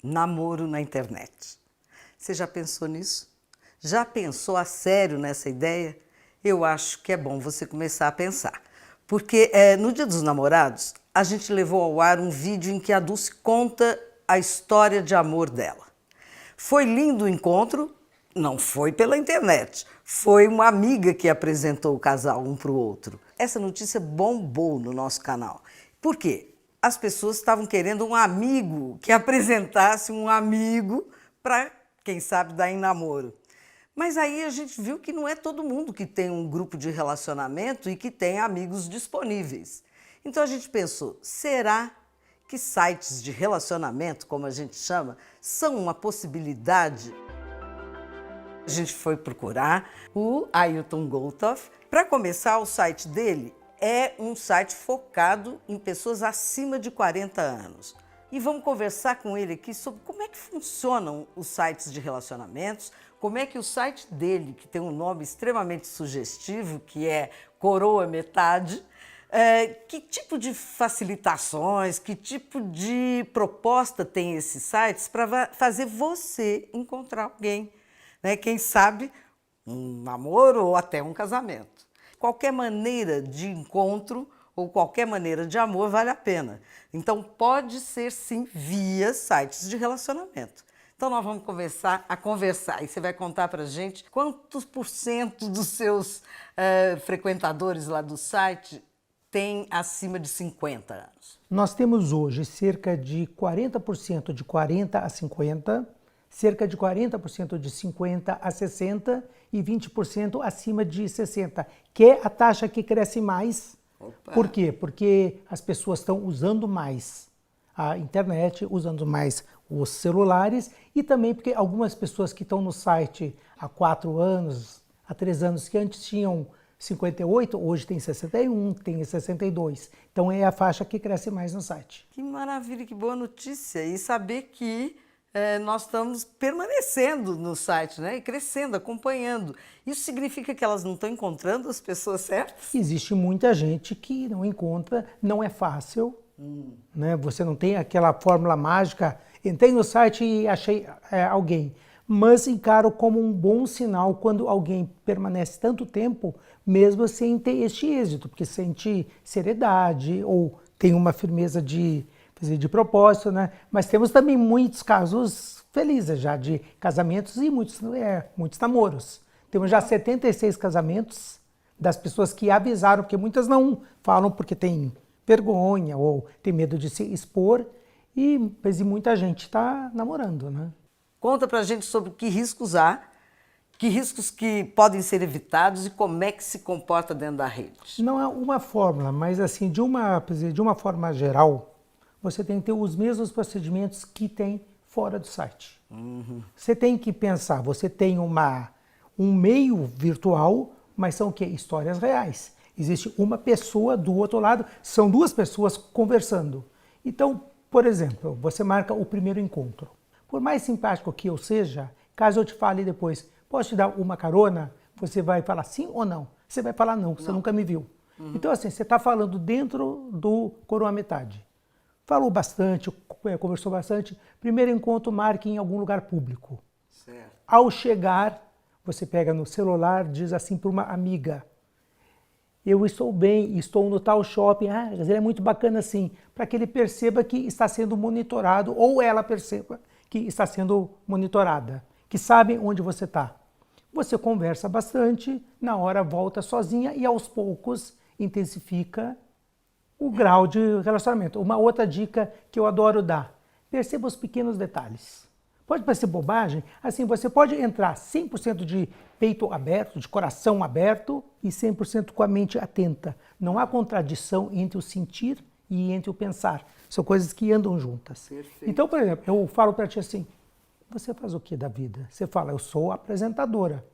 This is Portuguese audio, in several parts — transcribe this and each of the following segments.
namoro na internet. Você já pensou nisso? Já pensou a sério nessa ideia? Eu acho que é bom você começar a pensar. Porque no Dia dos Namorados, a gente levou ao ar um vídeo em que a Dulce conta a história de amor dela. Foi lindo o encontro, não foi pela internet, foi uma amiga que apresentou o casal um para o outro. Essa notícia bombou no nosso canal. Por quê? As pessoas estavam querendo um amigo que apresentasse um amigo para, quem sabe, dar em namoro. Mas aí a gente viu que não é todo mundo que tem um grupo de relacionamento e que tem amigos disponíveis. Então a gente pensou, será que sites de relacionamento, como a gente chama, são uma possibilidade? A gente foi procurar o Ailton Goltoff. Para começar, o site dele é um site focado em pessoas acima de 40 anos. E vamos conversar com ele aqui sobre como é que funcionam os sites de relacionamentos, como é que o site dele, que tem um nome extremamente sugestivo, que é Coroa Metade, que tipo de facilitações, que tipo de proposta tem esses sites para fazer você encontrar alguém, né? Quem sabe um namoro ou até um casamento. Qualquer maneira de encontro ou qualquer maneira de amor vale a pena. Então pode ser sim via sites de relacionamento. Então nós vamos começar a conversar e você vai contar pra gente quantos por cento dos seus frequentadores lá do site tem acima de 50 anos. Nós temos hoje cerca de 40% de 40 a 50, cerca de 40% de 50 a 60 e 20% acima de 60, que é a taxa que cresce mais. Opa. Por quê? Porque as pessoas estão usando mais a internet, usando mais os celulares e também porque algumas pessoas que estão no site há 4 anos, há 3 anos, que antes tinham 58, hoje tem 61, tem 62. Então é a faixa que cresce mais no site. Que maravilha, que boa notícia. E saber que nós estamos permanecendo no site, né? E crescendo, acompanhando. Isso significa que elas não estão encontrando as pessoas certas? Existe muita gente que não encontra, não é fácil. Né? Você não tem aquela fórmula mágica, entrei no site e achei alguém. Mas encaro como um bom sinal quando alguém permanece tanto tempo, mesmo sem ter este êxito, porque sente seriedade ou tem uma firmeza de propósito, né? Mas temos também muitos casos felizes já de casamentos e muitos namoros. Temos já 76 casamentos das pessoas que avisaram, porque muitas não falam porque tem vergonha ou tem medo de se expor, mas muita gente está namorando, né? Conta pra gente sobre que riscos há, que riscos que podem ser evitados e como é que se comporta dentro da rede. Não é uma fórmula, mas assim, de uma forma geral, você tem que ter os mesmos procedimentos que tem fora do site. Você tem que pensar, você tem um meio virtual, mas são o quê? Histórias reais. Existe uma pessoa do outro lado, são 2 pessoas conversando. Então, por exemplo, você marca o primeiro encontro. Por mais simpático que eu seja, caso eu te fale depois, posso te dar uma carona? Você vai falar sim ou não? Você vai falar não, você nunca me viu. Então assim, você está falando dentro do Coroa Metade. Falou bastante, conversou bastante. Primeiro encontro, marque em algum lugar público. Certo. Ao chegar, você pega no celular, diz assim para uma amiga: eu estou bem, estou no tal shopping. Ele é muito bacana assim, para que ele perceba que está sendo monitorado, ou ela perceba que está sendo monitorada, que sabe onde você está. Você conversa bastante, na hora volta sozinha e aos poucos intensifica o grau de relacionamento. Uma outra dica que eu adoro dar: perceba os pequenos detalhes. Pode parecer bobagem, assim, você pode entrar 100% de peito aberto, de coração aberto e 100% com a mente atenta. Não há contradição entre o sentir e entre o pensar. São coisas que andam juntas. Perfeito. Então, por exemplo, eu falo para ti assim: você faz o que da vida? Você fala: eu sou apresentadora.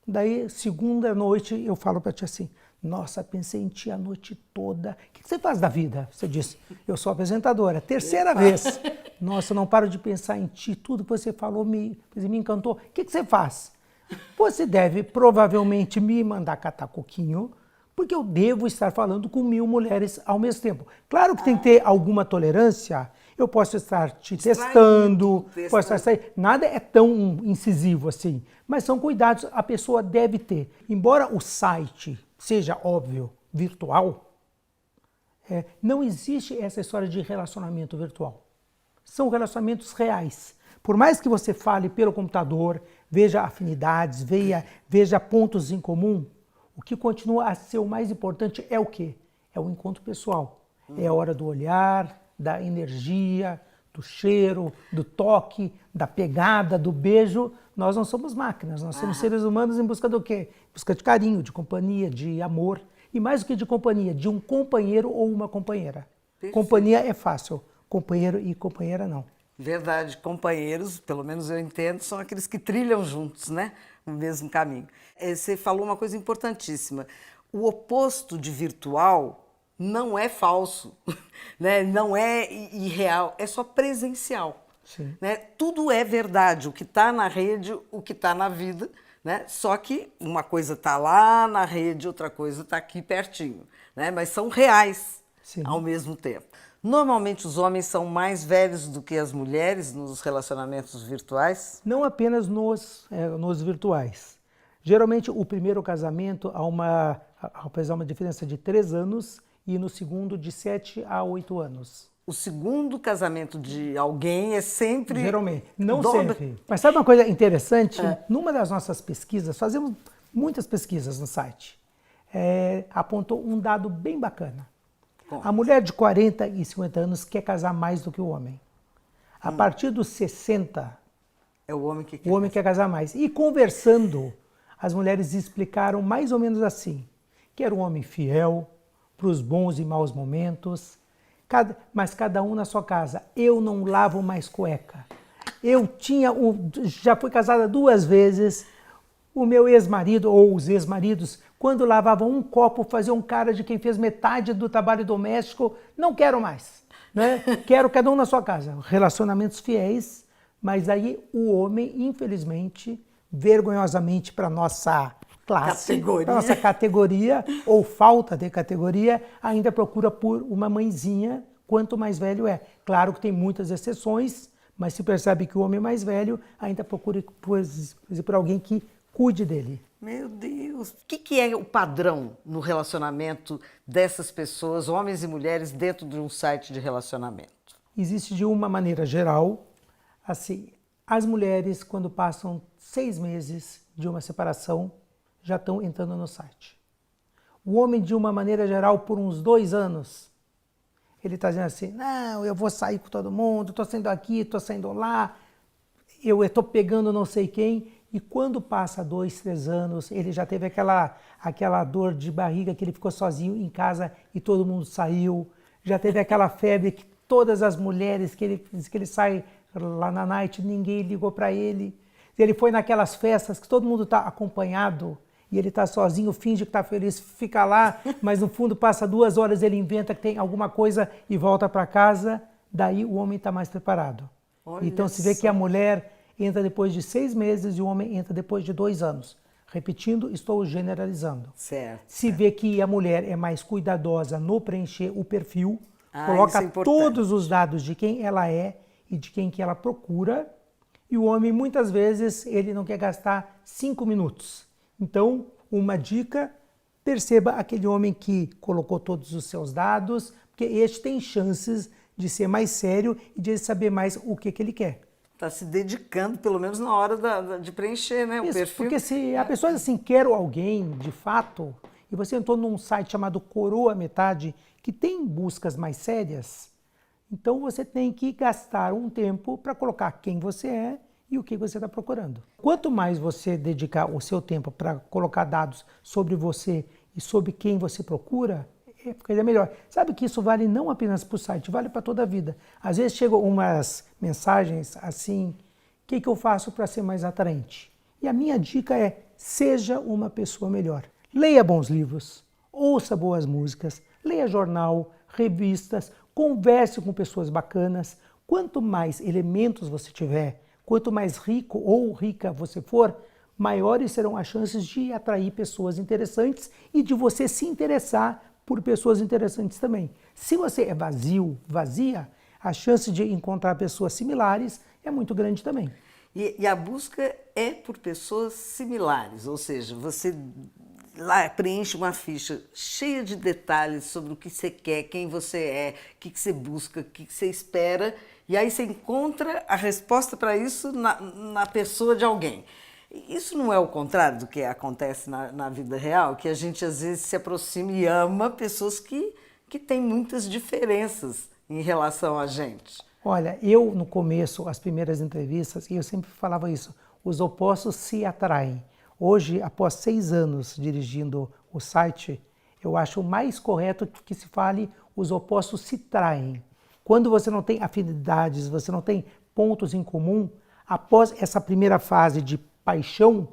Daí, segunda noite, eu falo para ti assim: nossa, pensei em ti a noite toda. O que você faz da vida? Você diz: eu sou apresentadora. Terceira vez: nossa, não paro de pensar em ti. Tudo que você falou me encantou. O que você faz? Você deve provavelmente me mandar catar coquinho, porque eu devo estar falando com 1000 mulheres ao mesmo tempo. Claro que tem que ter alguma tolerância Eu posso estar te Distraindo, testando, testando. posso estar nada é tão incisivo assim, mas são cuidados a pessoa deve ter. Embora o site seja, óbvio, virtual, não existe essa história de relacionamento virtual. São relacionamentos reais. Por mais que você fale pelo computador, veja afinidades, veja pontos em comum, o que continua a ser o mais importante é o quê? É o encontro pessoal. É a hora do olhar, da energia, do cheiro, do toque, da pegada, do beijo. Nós não somos máquinas, nós somos seres humanos em busca do quê? Em busca de carinho, de companhia, de amor. E mais do que de companhia, de um companheiro ou uma companheira. Perfeito. Companhia é fácil, companheiro e companheira não. Verdade, companheiros, pelo menos eu entendo, são aqueles que trilham juntos, né? O mesmo caminho. Você falou uma coisa importantíssima. O oposto de virtual não é falso, né? Não é irreal, é só presencial. Sim. Né? Tudo é verdade, o que está na rede, o que está na vida, né? Só que uma coisa está lá na rede, outra coisa está aqui pertinho, né? Mas são reais. Sim. Ao mesmo tempo. Normalmente os homens são mais velhos do que as mulheres nos relacionamentos virtuais? Não apenas nos virtuais. Geralmente o primeiro casamento há uma diferença de 3 anos e no segundo de 7 a 8 anos. O segundo casamento de alguém é sempre... Geralmente, não sempre. Mas sabe uma coisa interessante? Numa das nossas pesquisas, fazemos muitas pesquisas no site, apontou um dado bem bacana. A mulher de 40 e 50 anos quer casar mais do que o homem. A partir dos 60, é o homem que quer casar mais. E conversando, as mulheres explicaram mais ou menos assim, que era um homem fiel, para os bons e maus momentos, mas cada um na sua casa. Eu não lavo mais cueca. Já fui casada 2 vezes, o meu ex-marido ou os ex-maridos, quando lavavam um copo, faziam cara de quem fez metade do trabalho doméstico. Não quero mais, né? Quero cada um na sua casa. Relacionamentos fiéis, mas aí o homem, infelizmente, vergonhosamente para nossa classe, para nossa categoria, ou falta de categoria, ainda procura por uma mãezinha, quanto mais velho é. Claro que tem muitas exceções, mas se percebe que o homem mais velho ainda procura por alguém que cuide dele. Meu Deus! O que é o padrão no relacionamento dessas pessoas, homens e mulheres, dentro de um site de relacionamento? Existe de uma maneira geral, assim, as mulheres quando passam 6 meses de uma separação, já estão entrando no site. O homem, de uma maneira geral, por uns 2 anos, ele está dizendo assim, não, eu vou sair com todo mundo, estou saindo aqui, estou saindo lá, eu estou pegando não sei quem. E quando passa 2, 3 anos, ele já teve aquela dor de barriga que ele ficou sozinho em casa e todo mundo saiu. Já teve aquela febre que todas as mulheres que ele sai lá na night, ninguém ligou para ele. Ele foi naquelas festas que todo mundo está acompanhado e ele está sozinho, finge que está feliz, fica lá, mas no fundo passa 2 horas, ele inventa que tem alguma coisa e volta para casa. Daí o homem está mais preparado. Olha então se vê que a mulher entra depois de 6 meses e o homem entra depois de 2 anos. Repetindo, estou generalizando. Certo. Se vê que a mulher é mais cuidadosa no preencher o perfil, coloca todos os dados de quem ela é e de quem que ela procura, e o homem, muitas vezes, ele não quer gastar 5 minutos. Então, uma dica, perceba aquele homem que colocou todos os seus dados, porque este tem chances de ser mais sério e de saber mais o que ele quer. Está se dedicando, pelo menos na hora de preencher, né, o perfil. Porque se a pessoa diz assim, quero alguém, de fato, e você entrou num site chamado Coroa Metade, que tem buscas mais sérias, então você tem que gastar um tempo para colocar quem você é e o que você está procurando. Quanto mais você dedicar o seu tempo para colocar dados sobre você e sobre quem você procura, é melhor. Sabe que isso vale não apenas para o site, vale para toda a vida. Às vezes chegam umas mensagens assim, o que eu faço para ser mais atraente? E a minha dica é, seja uma pessoa melhor. Leia bons livros, ouça boas músicas, leia jornal, revistas, converse com pessoas bacanas. Quanto mais elementos você tiver, quanto mais rico ou rica você for, maiores serão as chances de atrair pessoas interessantes e de você se interessar por pessoas interessantes também. Se você é vazio, vazia, a chance de encontrar pessoas similares é muito grande também. E a busca é por pessoas similares, ou seja, você lá preenche uma ficha cheia de detalhes sobre o que você quer, quem você é, o que você busca, o que você espera, e aí você encontra a resposta para isso na pessoa de alguém. Isso não é o contrário do que acontece na vida real, que a gente às vezes se aproxima e ama pessoas que têm muitas diferenças em relação a gente. Olha, eu no começo, as primeiras entrevistas, eu sempre falava isso, os opostos se atraem. Hoje, após 6 anos dirigindo o site, eu acho mais correto que se fale os opostos se traem. Quando você não tem afinidades, você não tem pontos em comum, após essa primeira fase de paixão,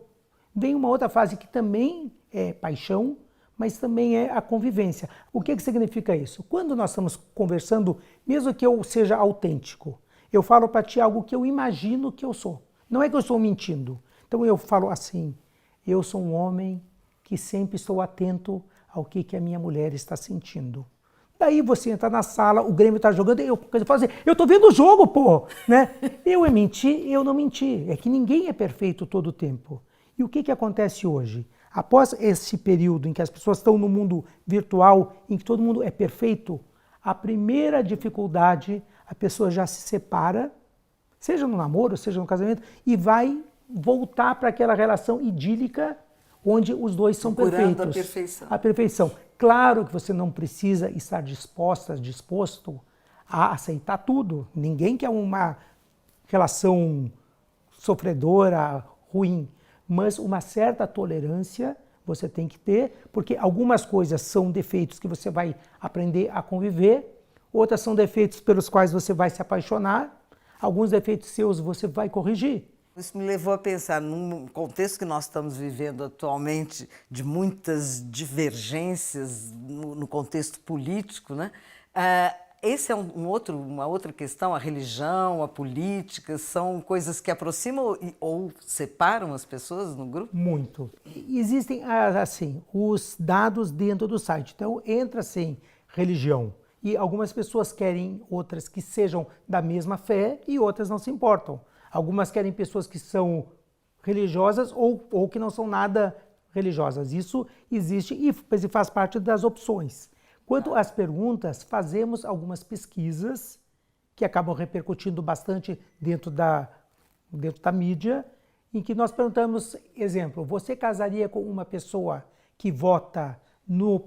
vem uma outra fase que também é paixão, mas também é a convivência. O que significa isso? Quando nós estamos conversando, mesmo que eu seja autêntico, eu falo para ti algo que eu imagino que eu sou. Não é que eu estou mentindo. Então eu falo assim, eu sou um homem que sempre estou atento ao que a minha mulher está sentindo. Daí você entra na sala, o Grêmio está jogando, eu falo assim, eu estou vendo o jogo, pô! Né? Eu menti, eu não menti. É que ninguém é perfeito todo o tempo. E o que acontece hoje? Após esse período em que as pessoas estão no mundo virtual, em que todo mundo é perfeito, a primeira dificuldade, a pessoa já se separa, seja no namoro, seja no casamento, e vai voltar para aquela relação idílica onde os dois são perfeitos. A perfeição. A perfeição. Claro que você não precisa estar disposto a aceitar tudo. Ninguém quer uma relação sofredora, ruim. Mas uma certa tolerância você tem que ter, porque algumas coisas são defeitos que você vai aprender a conviver, outras são defeitos pelos quais você vai se apaixonar, alguns defeitos seus você vai corrigir. Isso me levou a pensar, num contexto que nós estamos vivendo atualmente, de muitas divergências no contexto político, né? Esse é uma outra questão, a religião, a política, são coisas que aproximam ou separam as pessoas no grupo? Muito. Existem, assim, os dados dentro do site. Então, entra, assim, religião. E algumas pessoas querem outras que sejam da mesma fé e outras não se importam. Algumas querem pessoas que são religiosas ou que não são nada religiosas. Isso existe e faz parte das opções. Quanto às perguntas, fazemos algumas pesquisas que acabam repercutindo bastante dentro da mídia, em que nós perguntamos, exemplo, você casaria com uma pessoa que vota no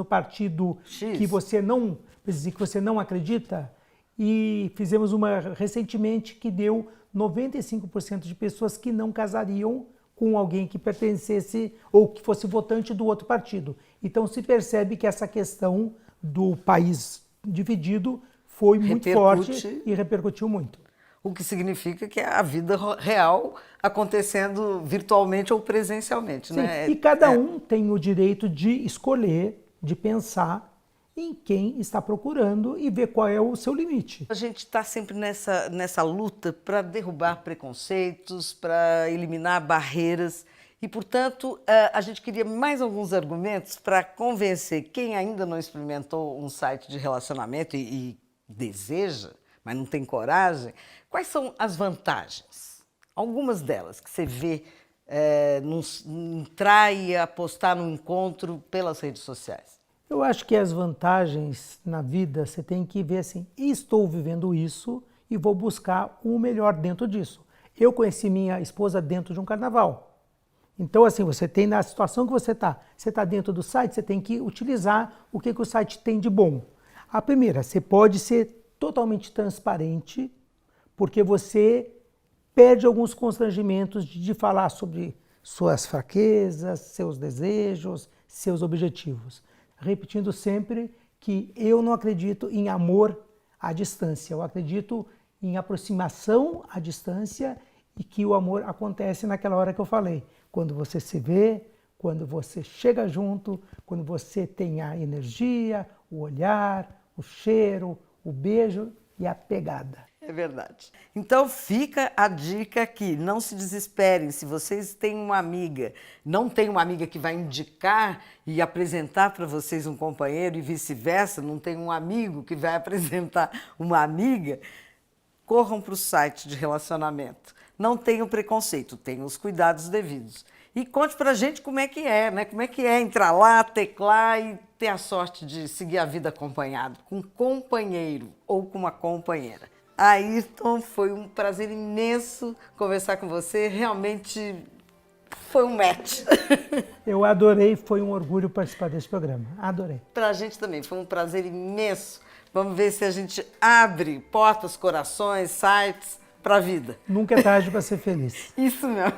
partido X. que você não acredita? E fizemos uma recentemente que deu 95% de pessoas que não casariam com alguém que pertencesse ou que fosse votante do outro partido. Então se percebe que essa questão do país dividido foi muito forte e repercutiu muito. O que significa que é a vida real acontecendo virtualmente ou presencialmente. Sim, né? E cada um tem o direito de escolher, de pensar em quem está procurando e ver qual é o seu limite. A gente está sempre nessa luta para derrubar preconceitos, para eliminar barreiras e, portanto, a gente queria mais alguns argumentos para convencer quem ainda não experimentou um site de relacionamento e deseja, mas não tem coragem. Quais são as vantagens? Algumas delas que você vê entrar e apostar no encontro pelas redes sociais. Eu acho que as vantagens na vida, você tem que ver assim, estou vivendo isso e vou buscar o melhor dentro disso. Eu conheci minha esposa dentro de um carnaval. Então, assim, você tem na situação que você está dentro do site, você tem que utilizar o que o site tem de bom. A primeira, você pode ser totalmente transparente, porque você perde alguns constrangimentos de falar sobre suas fraquezas, seus desejos, seus objetivos. Repetindo sempre que eu não acredito em amor à distância, eu acredito em aproximação à distância e que o amor acontece naquela hora que eu falei, quando você se vê, quando você chega junto, quando você tem a energia, o olhar, o cheiro, o beijo e a pegada. É verdade. Então fica a dica aqui, não se desesperem. Se vocês têm uma amiga, não tem uma amiga que vai indicar e apresentar para vocês um companheiro e vice-versa, não tem um amigo que vai apresentar uma amiga, corram para o site de relacionamento. Não tenham preconceito, tenham os cuidados devidos. E conte pra gente como é que é, né? Como é que é entrar lá, teclar e ter a sorte de seguir a vida acompanhado, com um companheiro ou com uma companheira. Ayrton, foi um prazer imenso conversar com você, realmente foi um match. Eu adorei, foi um orgulho participar desse programa, adorei. Pra gente também, foi um prazer imenso. Vamos ver se a gente abre portas, corações, sites para a vida. Nunca é tarde para ser feliz. Isso mesmo.